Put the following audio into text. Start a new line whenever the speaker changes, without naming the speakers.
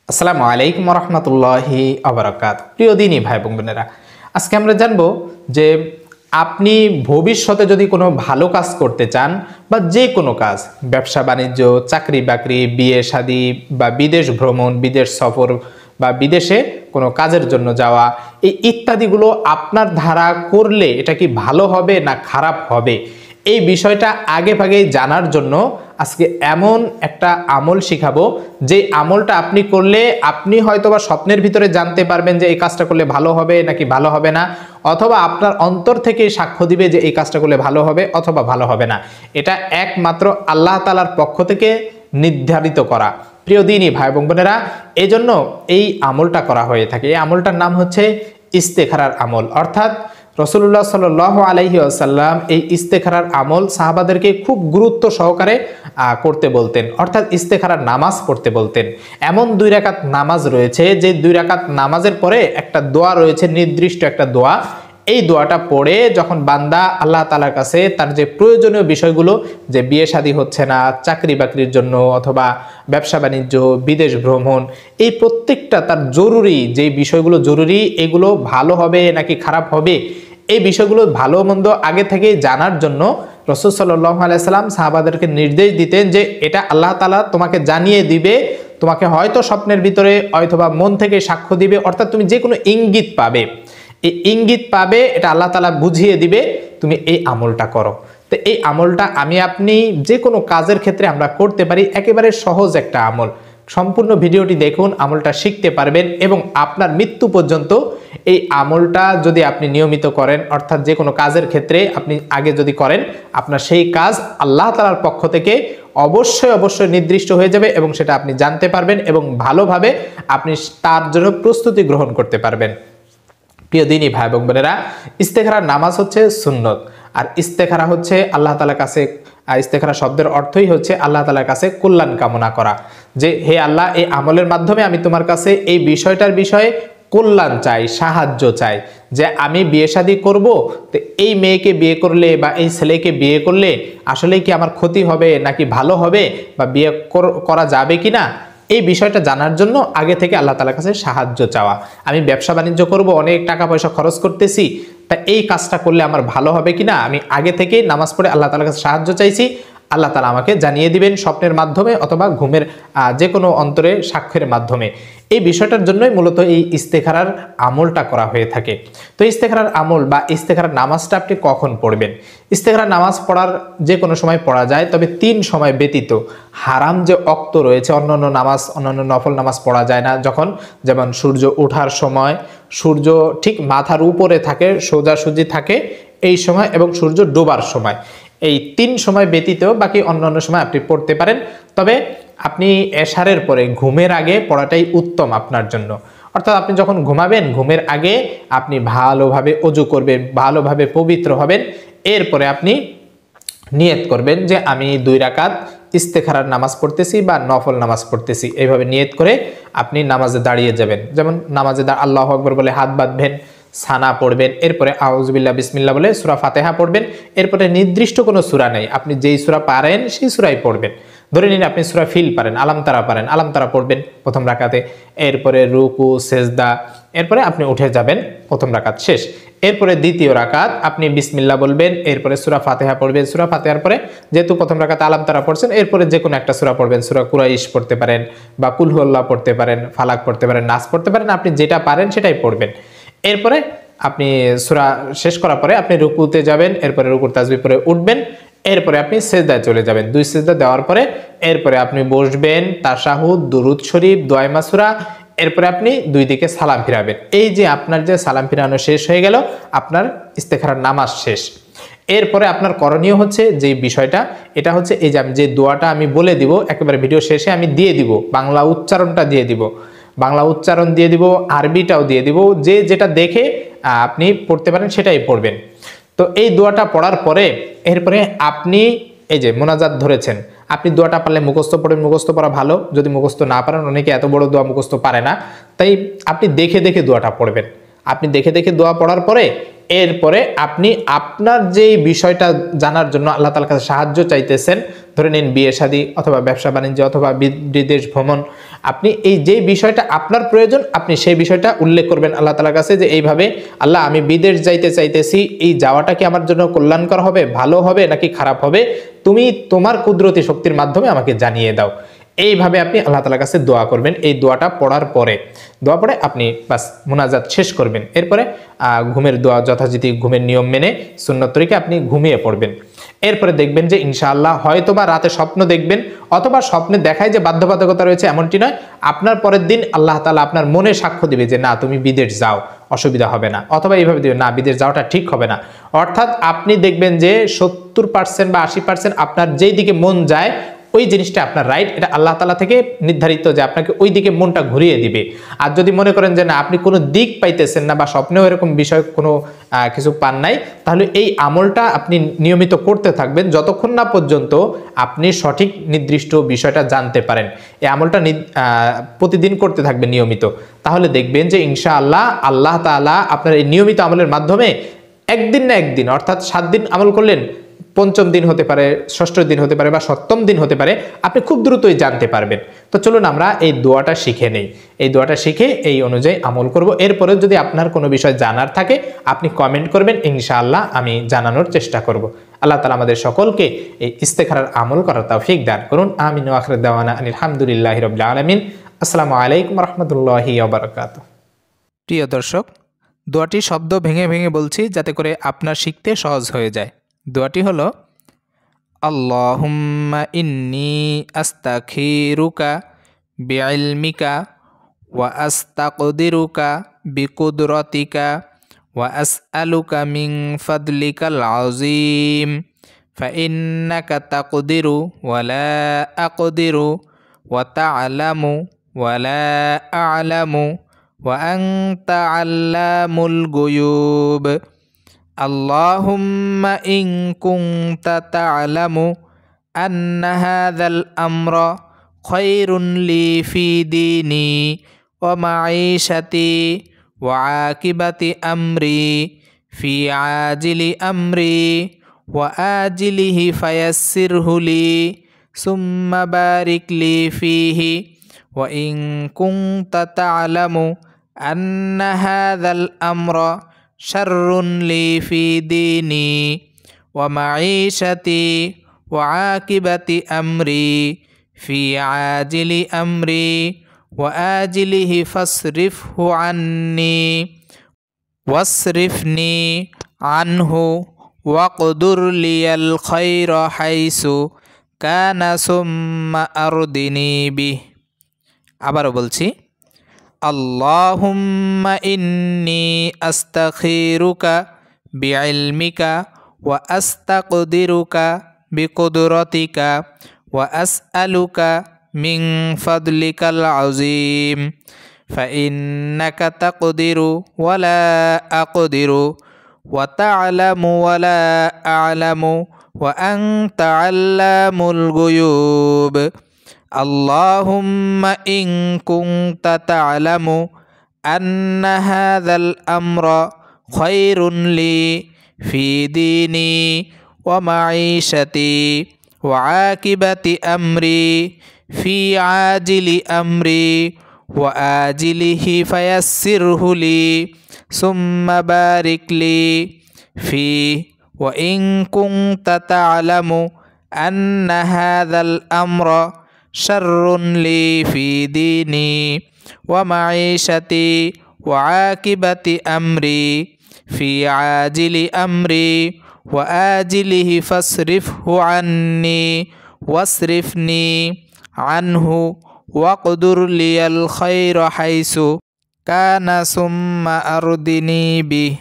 আসসালামু আলাইকুম রহমতুল্লাহি আবরাকাত। প্রিয় দিনী ভাই বোনেরা, আজকে আমরা জানবো যে আপনি ভবিষ্যতে যদি কোনো ভালো কাজ করতে চান বা যে কোনো কাজ, ব্যবসা বাণিজ্য, চাকরি বাকরি, বিয়ে শাদী বা বিদেশ ভ্রমণ, বিদেশ সফর বা বিদেশে কোনো কাজের জন্য যাওয়া, এই ইত্যাদিগুলো আপনার দ্বারা করলে এটা কি ভালো হবে না খারাপ হবে, এই বিষয়টা আগে ভাগেই জানার জন্য আজকে এমন একটা আমল শিখাবো যে আমলটা আপনি করলে আপনি হয়তোবা স্বপ্নের ভিতরে জানতে পারবেন যে এই কাজটা করলে ভালো হবে নাকি ভালো হবে না, অথবা আপনার অন্তর থেকে সাক্ষ্য দিবে যে এই কাজটা করলে ভালো হবে অথবা ভালো হবে না। এটা একমাত্র আল্লাহ তাআলার পক্ষ থেকে নির্ধারিত করা। প্রিয় দিনী ভাই বোনেরা, এই জন্য এই আমলটা করা হয়ে থাকে। এই আমলটার নাম হচ্ছে ইস্তেখারার আমল। অর্থাৎ রাসূলুল্লাহ সাল্লাল্লাহু আলাইহি ওয়াসাল্লাম এই ইস্তেখারার আমল সাহাবাদেরকে খুব গুরুত্ব সহকারে করতে বলতেন, অর্থাৎ ইস্তেখারার নামাজ পড়তে বলতেন। এমন 2 রাকাত নামাজ রয়েছে যে 2 রাকাত নামাজের পরে একটা দোয়া রয়েছে, নির্দিষ্ট একটা দোয়া। এই দোয়াটা পড়ে যখন বান্দা আল্লাহ তাআলার কাছে তার যে প্রয়োজনীয় বিষয়গুলো, যে বিয়ে শাদী হচ্ছে না, চাকরি বাকরির জন্য অথবা ব্যবসা বাণিজ্য, বিদেশ ভ্রমণ, এই প্রত্যেকটা তার জরুরি যে বিষয়গুলো জরুরি, এগুলো ভালো হবে নাকি খারাপ হবে, এই বিষয়গুলো ভালো মন্দ আগে থেকে জানার জন্য রাসূল সাল্লাল্লাহু আলাইহি সাল্লাম সাহাবাদেরকে নির্দেশ দিতেন যে এটা আল্লাহ তাআলা তোমাকে জানিয়ে দিবে, তোমাকে হয়তো স্বপ্নের ভিতরে অথবা মন থেকে সাক্ষ্য দিবে, অর্থাৎ তুমি যে কোনো ইঙ্গিত পাবে, এই ইঙ্গিত পাবে, এটা আল্লাহ তাআলা বুঝিয়ে দিবে, তুমি এই আমলটা করো। তো এই আমলটা আমি আপনি যে কোনো কাজের ক্ষেত্রে আমরা করতে পারি, একেবারে সহজ একটা আমল। সম্পূর্ণ ভিডিওটি দেখুন, আমলটা শিখতে পারবেন এবং আপনার মৃত্যু পর্যন্ত এই আমলটা যদি আপনি নিয়মিত করেন, অর্থাৎ যে কোনো কাজের ক্ষেত্রে আপনি আগে যদি করেন, আপনার সেই কাজ আল্লাহ তাআলার পক্ষ থেকে অবশ্যই নির্দিষ্ট হয়ে যাবে এবং সেটা আপনি জানতে পারবেন এবং ভালোভাবে আপনি তার জন্য প্রস্তুতি গ্রহণ করতে পারবেন। প্রিয় দিনী ভাই বোনেরা, ইস্তেখারার নামাজ হচ্ছে সুন্নত, আর ইস্তেখারা হচ্ছে আল্লাহ তাআলার কাছে, ইস্তেখারা শব্দের অর্থই হচ্ছে আল্লাহ তাআলার কাছে কল্যাণ কামনা করা, যে হে আল্লাহ, এই আমলের মাধ্যমে আমি তোমার কাছে এই বিষয়টার বিষয়ে কল্যাণ চাই, সাহায্য চাই, যে আমি বিয়ে শাদী করবো, তো এই মেয়েকে বিয়ে করলে বা এই ছেলেকে বিয়ে করলে আসলে কি আমার ক্ষতি হবে নাকি ভালো হবে, বা বিয়ে করা যাবে কিনা, এই বিষয়টা জানার জন্য আগে থেকে আল্লাহ তাআলার কাছে সাহায্য চাওয়া। আমি ব্যবসা বাণিজ্য করব, অনেক টাকা পয়সা খরচ করতেছি, তা এই কাজটা করলে আমার ভালো হবে কিনা, আমি আগে থেকে নামাজ পড়ে আল্লাহ তাআলার কাছে সাহায্য চাইছি, আল্লাহ তাআলা আমাকে জানিয়ে দিবেন স্বপ্নের মাধ্যমে অথবা ঘুমের যে কোনো অন্তরে সাক্ষ্যের মাধ্যমে। এই বিষয়টার জন্যই মূলত এই ইস্তেখারার আমলটা করা হয়ে থাকে। তো ইস্তেখারার আমল বা ইস্তেখারার নামাজটা আপনি কখন পড়বেন? ইস্তেখারার নামাজ পড়ার যে কোনো সময় পড়া যায়, তবে 3 সময় ব্যতীত। হারাম যে ওয়াক্ত রয়েছে, অন্যান্য নামাজ, অন্যান্য নফল নামাজ পড়া যায় না, যখন যেমন সূর্য ওঠার সময়, সূর্য ঠিক মাথার উপরে থাকে, সোজাসুজি থাকে এই সময়, এবং সূর্য ডোবার সময়, এই 3 সময় ব্যতীত বাকি অন্যান্য সময় আপনি পড়তে পারেন। তবে আপনি এশারের পরে ঘুমের আগে পড়াটাই উত্তম আপনার জন্য। অর্থাৎ আপনি যখন ঘুমাবেন, ঘুমের আগে আপনি ভালোভাবে ওযু করবেন, ভালোভাবে পবিত্র হবেন, এরপরে আপনি নিয়ত করবেন যে আমি 2 রাকাত ইস্তেখারার নামাজ পড়তেছি বা নফল নামাজ পড়তেছি। এইভাবে নিয়ত করে আপনি নামাজে দাঁড়িয়ে যাবেন। যেমন নামাজে আল্লাহু আকবার বলে হাত বাঁধবেন, সানা পড়বেন, এরপরে আউযুবিল্লাহ বিসমিল্লাহ বলে সূরা ফাতিহা পড়বেন। এরপরে নির্দিষ্ট কোনো সূরা নেই, আপনি যেই সূরা পারেন সেই সূরাই পড়বেন। ধরে নিন আপনি সূরা ফিল পারেন, আলাম তারা পারেন, আলাম তারা পড়বেন প্রথম রাকাতে, এরপরে রুকু সেজদা, এরপরে আপনি উঠে যাবেন, প্রথম রাকাত শেষ। এরপরে দ্বিতীয় রাকাত আপনি বিসমিল্লাহ বলবেন, এরপরে সূরা ফাতিহা পড়বেন, সূরা ফাতিহার পরে যেহেতু প্রথম রাকাতে আলাম তারা পড়ছেন, এরপরে যে কোনো একটা সূরা পড়বেন, সূরা কুরাইশ পড়তে পারেন বা কুল হুয়াল্লাহ পড়তে পারেন, ফালাক পড়তে পারেন, নাস পড়তে পারেন, আপনি যেটা পারেন সেটাই পড়বেন। এরপরে আপনি সূরা শেষ করার পরে আপনি রুকুতে যাবেন, এরপরে রুকুর তাসবিহ পরে উঠবেন, এরপরে আপনি সিজদায় চলে যাবেন। 2 সিজদা দেওয়ার পরে এরপরে আপনি বসবেন, তাশাহুদ, দুরুদ শরীফ, দোয়া মাসুরা, এরপরে আপনি 2 দিকে সালাম ফিরাবেন। এই যে আপনার যে সালাম ফিরানো শেষ হয়ে গেল, আপনার ইস্তেখারার নামাজ শেষ। এরপরে আপনার করণীয় হচ্ছে যে বিষয়টা, এটা হচ্ছে এই যে আমি যে দোয়াটা আমি বলে দিব, একেবারে ভিডিও শেষে আমি দিয়ে দিব, বাংলা উচ্চারণটা দিয়ে দিব, বাংলা উচ্চারণ দিয়ে দিব, আরবিটাও দিয়ে দিব, যে যেটা দেখে আপনি পড়তে পারেন সেটাই পড়বেন। তো এই দোয়াটা পড়ার পরে এরপরে আপনি এই যে মোনাজাত ধরেছেন, আপনি দোয়াটা পারলে মুখস্থ পড়েন, মুখস্থ পড়া ভালো, যদি মুখস্থ না পারেন, অনেকে এত বড় দোয়া মুখস্থ পারে না, তাই আপনি দেখে দেখে দোয়াটা পড়বেন। আপনি দেখে দেখে দোয়া পড়ার পরে এরপরে আপনি আপনার যে বিষয়টা জানার জন্য আল্লাহ তাআলার কাছে সাহায্য চাইতেছেন, ধরে নিন বিয়ে শাদী অথবা ব্যবসা বাণিজ্য অথবা বিদেশ ভ্রমণ, আপনি এই যে বিষয়টা আপনার প্রয়োজন আপনি সেই বিষয়টা উল্লেখ করবেন আল্লাহ তাআলার কাছে, যে এইভাবে আল্লাহ আমি বিদেশ যাইতে চাইতেছি, এই যাওয়াটা কি আমার জন্য কল্যাণকর হবে, ভালো হবে নাকি খারাপ হবে, তুমি তোমার কুদরতি শক্তির মাধ্যমে আমাকে জানিয়ে দাও। এইভাবে আপনি আল্লাহ তাআলার কাছে দোয়া করবেন। এই দোয়াটা পড়ার পরে আপনি বাস মুনাজাত শেষ করবেন। এরপরে ঘুমের দোয়া যথারীতি ঘুমের নিয়ম মেনে সুন্নত তরিকে আপনি ঘুমিয়ে পড়বেন। এরপরে দেখবেন যে ইনশাআল্লাহ হয়তোবা রাতে স্বপ্ন দেখবেন, অথবা স্বপ্নে দেখায় যে বাধ্যবাধকতা রয়েছে এমনটি নয়, আপনার পরের দিন আল্লাহ তাআলা আপনার মনে সাক্ষ্য দিবে যে না তুমি বিদেশ যাও, অসুবিধা হবে না, অথবা এইভাবে দিবে না বিদেশ যাওয়াটা ঠিক হবে না। অর্থাৎ আপনি দেখবেন যে 70% বা 80% আপনার যেই দিকে মন যায় ওই জিনিসটা আপনার রাইট, এটা আল্লাহ তাআলা থেকে নির্ধারিত যে আপনাকে ওই দিকে মনটা ঘুরিয়ে দিবে। আর যদি মনে করেন যে না আপনি কোনো দিক পাইতেছেন না বা স্বপ্নেও এরকম বিষয় কোনো কিছু পান নাই, তাহলে এই আমলটা আপনি নিয়মিত করতে থাকবেন যতক্ষণ না পর্যন্ত আপনি সঠিক নির্দিষ্ট বিষয়টা জানতে পারেন। এই আমলটা প্রতিদিন করতে থাকবেন নিয়মিত, তাহলে দেখবেন যে ইনশাআল্লাহ আল্লাহ তাআলা আপনার এই নিয়মিত আমলের মাধ্যমে একদিন না একদিন, অর্থাৎ 7 দিন আমল করলেন, 5ম দিন হতে পারে, 6ষ্ঠ দিন হতে পারে বা 7ম দিন হতে পারে, আপনি খুব দ্রুতই জানতে পারবেন। তো চলুন আমরা এই দোয়াটা শিখে নেই। এই দোয়াটা শিখে এই অনুযায়ী আমল করব। এরপরে যদি আপনার কোনো বিষয় জানার থাকে আপনি কমেন্ট করবেন, ইনশাআল্লাহ আমি জানানোর চেষ্টা করব। আল্লাহ তাআলা আমাদের সকলকে এই ইস্তেখারার আমল করার তৌফিক দান করুন। আমিন ওয়া আখিরু দাওয়ানা আলহামদুলিল্লাহি রাব্বিল আলামিন। আসসালামু আলাইকুম ওয়া রাহমাতুল্লাহি ওয়া বারাকাতুহু। প্রিয় দর্শক, দোয়াটি শব্দ ভেঙে ভেঙে বলছি যাতে করে আপনার শিখতে সহজ হয়ে যায়। দোয়াটি হলো আল্লাহুম্মা ইন্নী আস্তাগফিরুকা বিইলমিকা ওয়া আস্তাকদিরুকা বিকুদরতিকা ওয়া আসআলুকা মিন ফাদলিকাল আযীম ফাইন্নাকা তাকদিরু ওয়া লা আকদিরু ওয়া তা'লামু ওয়া লা আ'লামু ওয়া আনতা আল্লামুল গুয়ুব। اللهم إن كنت تعلم أن هذا الأمر خير لي في ديني ومعيشتي وعاقبة أمري في عاجل أمري وآجله فيسره لي ثم بارك لي فيه وإن كنت تعلم أن هذا الأمر شر لي في ديني ومعيشتي وعاقبة أمري في عاجل أمري وآجله فاصرفه عني واصرفني عنه واقدر لي الخير حيث كان ثم أردني به। আবারও বলছি, আল্লাহুম্মা ইন্নী আস্তাগফিরুকা বিইলমিকা ওয়া আস্তাকদিরুকা বিকুদরতিকা ওয়া আসআলুকা মিন ফাদলিকাল আযীম ফাইন্নাকা তাকদিরু ওয়া লা আকদিরু ওয়া তা'লামু ওয়া লা আ'লামু ওয়া আনতা আল্লামুল গুয়ুব। اللهم إن كنت تعلم أن هذا الأمر خير لي في ديني ومعيشتي وعاقبة أمري في عاجل أمري وآجله فيسره لي ثم بارك لي فيه وإن كنت تعلم أن هذا الأمر شر لي في ديني ومعيشتي وعاقبة أمري في عاجل أمري وآجله فاصرفه عني واصرفني عنه واقدر لي الخير حيث كان ثم أردني به।